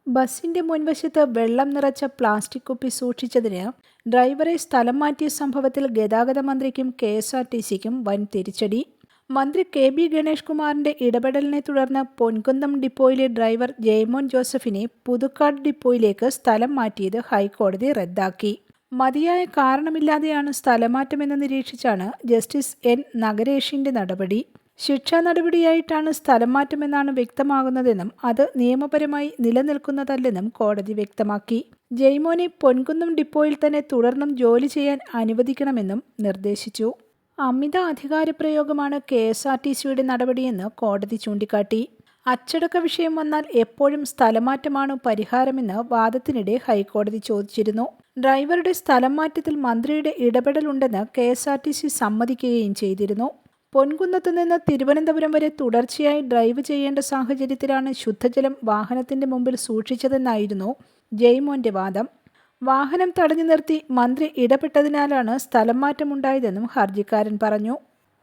ബസിന്റെ മുൻവശത്ത് വെള്ളം നിറച്ച പ്ലാസ്റ്റിക് കുപ്പി സൂക്ഷിച്ചതിന് ഡ്രൈവറെ സ്ഥലം മാറ്റിയ സംഭവത്തിൽ ഗതാഗത മന്ത്രിക്കും KSRTCക്കും വൻ തിരിച്ചടി. മന്ത്രി KB ഗണേഷ് കുമാറിന്റെ ഇടപെടലിനെ തുടർന്ന് പൊൻകുന്നം ഡിപ്പോയിലെ ഡ്രൈവർ ജയ്മോൻ ജോസഫിനെ പുതുക്കാട് ഡിപ്പോയിലേക്ക് സ്ഥലം മാറ്റിയത് ഹൈക്കോടതി റദ്ദാക്കി. മതിയായ കാരണമില്ലാതെയാണ് സ്ഥലമാറ്റമെന്ന് നിരീക്ഷിച്ചാണ് ജസ്റ്റിസ് N നഗരേഷിന്റെ നടപടി. ശിക്ഷാ നടപടിയായിട്ടാണ് സ്ഥലം മാറ്റമെന്നാണ് വ്യക്തമാകുന്നതെന്നും അത് നിയമപരമായി നിലനിൽക്കുന്നതല്ലെന്നും കോടതി വ്യക്തമാക്കി. ജയ്മോനെ പൊൻകുന്നം ഡിപ്പോയിൽ തന്നെ തുടർന്നും ജോലി ചെയ്യാൻ അനുവദിക്കണമെന്നും നിർദ്ദേശിച്ചു. അമിത അധികാരപ്രയോഗമാണ് KSRTCയുടെ നടപടിയെന്ന് കോടതി ചൂണ്ടിക്കാട്ടി. അച്ചടക്ക വിഷയം വന്നാൽ എപ്പോഴും സ്ഥലമാറ്റമാണ് പരിഹാരമെന്ന് വാദത്തിനിടെ ഹൈക്കോടതി ചോദിച്ചിരുന്നു. ഡ്രൈവറുടെ സ്ഥലം മാറ്റത്തിൽ മന്ത്രിയുടെ ഇടപെടലുണ്ടെന്ന് KSRTC സമ്മതിക്കുകയും ചെയ്തിരുന്നു. പൊൻകുന്നത്തു നിന്ന് തിരുവനന്തപുരം വരെ തുടർച്ചയായി ഡ്രൈവ് ചെയ്യേണ്ട സാഹചര്യത്തിലാണ് ശുദ്ധജലം വാഹനത്തിന്റെ മുമ്പിൽ സൂക്ഷിച്ചതെന്നായിരുന്നു ജയ്മോന്റെ വാദം. വാഹനം തടഞ്ഞു നിർത്തി മന്ത്രി ഇടപെട്ടതിനാലാണ് സ്ഥലം മാറ്റമുണ്ടായതെന്നും ഹർജിക്കാരൻ പറഞ്ഞു.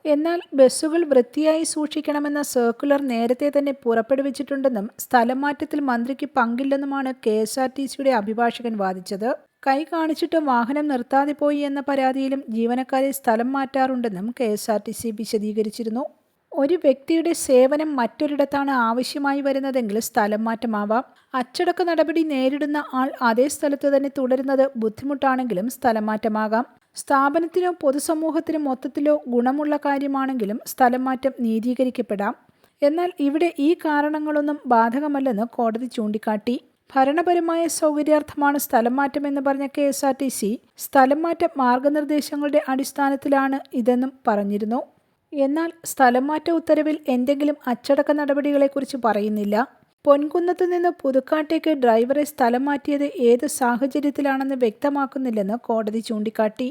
എന്നാൽ ബസ്സുകൾ വൃത്തിയായി സൂക്ഷിക്കണമെന്ന സർക്കുലർ നേരത്തെ തന്നെ പുറപ്പെടുവിച്ചിട്ടുണ്ടെന്നും സ്ഥലം മാറ്റത്തിൽ മന്ത്രിക്ക് പങ്കില്ലെന്നുമാണ് KSRTCയുടെ അഭിഭാഷകൻ വാദിച്ചത്. കൈ കാണിച്ചിട്ട് വാഹനം നിർത്താതെ പോയി എന്ന പരാതിയിലും ജീവനക്കാരെ സ്ഥലം മാറ്റാറുണ്ടെന്നും KSRTC വിശദീകരിച്ചിരുന്നു. ഒരു വ്യക്തിയുടെ സേവനം മറ്റൊരിടത്താണ് ആവശ്യമായി വരുന്നതെങ്കിൽ സ്ഥലം മാറ്റമാവാം. അച്ചടക്ക നടപടി നേരിടുന്ന ആൾ അതേ സ്ഥലത്ത് തന്നെ തുടരുന്നത് ബുദ്ധിമുട്ടാണെങ്കിലും സ്ഥലം മാറ്റമാകാം. സ്ഥാപനത്തിനോ പൊതുസമൂഹത്തിനോ മൊത്തത്തിലോ ഗുണമുള്ള കാര്യമാണെങ്കിലും സ്ഥലം മാറ്റം നീതീകരിക്കപ്പെടാം. എന്നാൽ ഇവിടെ ഈ കാരണങ്ങളൊന്നും ബാധകമല്ലെന്ന് കോടതി ചൂണ്ടിക്കാട്ടി. ഭരണപരമായ സൗകര്യാർത്ഥമാണ് സ്ഥലം മാറ്റമെന്ന് പറഞ്ഞ KSRTC സ്ഥലം മാറ്റ മാർഗനിർദ്ദേശങ്ങളുടെ അടിസ്ഥാനത്തിലാണ് ഇതെന്നും പറഞ്ഞിരുന്നു. എന്നാൽ സ്ഥലം മാറ്റ ഉത്തരവിൽ എന്തെങ്കിലും അച്ചടക്ക നടപടികളെക്കുറിച്ച് പറയുന്നില്ല. പൊൻകുന്നത്ത് നിന്ന് പുതുക്കാട്ടേക്ക് ഡ്രൈവറെ സ്ഥലം മാറ്റിയത് ഏത് സാഹചര്യത്തിലാണെന്ന് വ്യക്തമാക്കുന്നില്ലെന്ന് കോടതി ചൂണ്ടിക്കാട്ടി.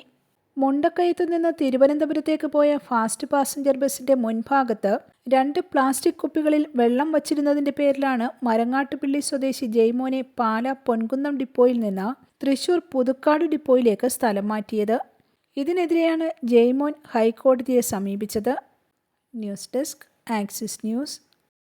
മുണ്ടക്കയത്തു നിന്ന് തിരുവനന്തപുരത്തേക്ക് പോയ ഫാസ്റ്റ് പാസഞ്ചർ ബസിന്റെ മുൻഭാഗത്ത് 2 പ്ലാസ്റ്റിക് കുപ്പികളിൽ വെള്ളം വച്ചിരുന്നതിന്റെ പേരിലാണ് മരങ്ങാട്ടുപിള്ളി സ്വദേശി ജയ്മോനെ പാല പൊൻകുന്നം ഡിപ്പോയിൽ നിന്ന് തൃശൂർ പുതുക്കാട് ഡിപ്പോയിലേക്ക് സ്ഥലം മാറ്റിയത്. ഇതിനെതിരെയാണ് ജയ്മോൻ ഹൈക്കോടതിയെ സമീപിച്ചത്. News desk axis news.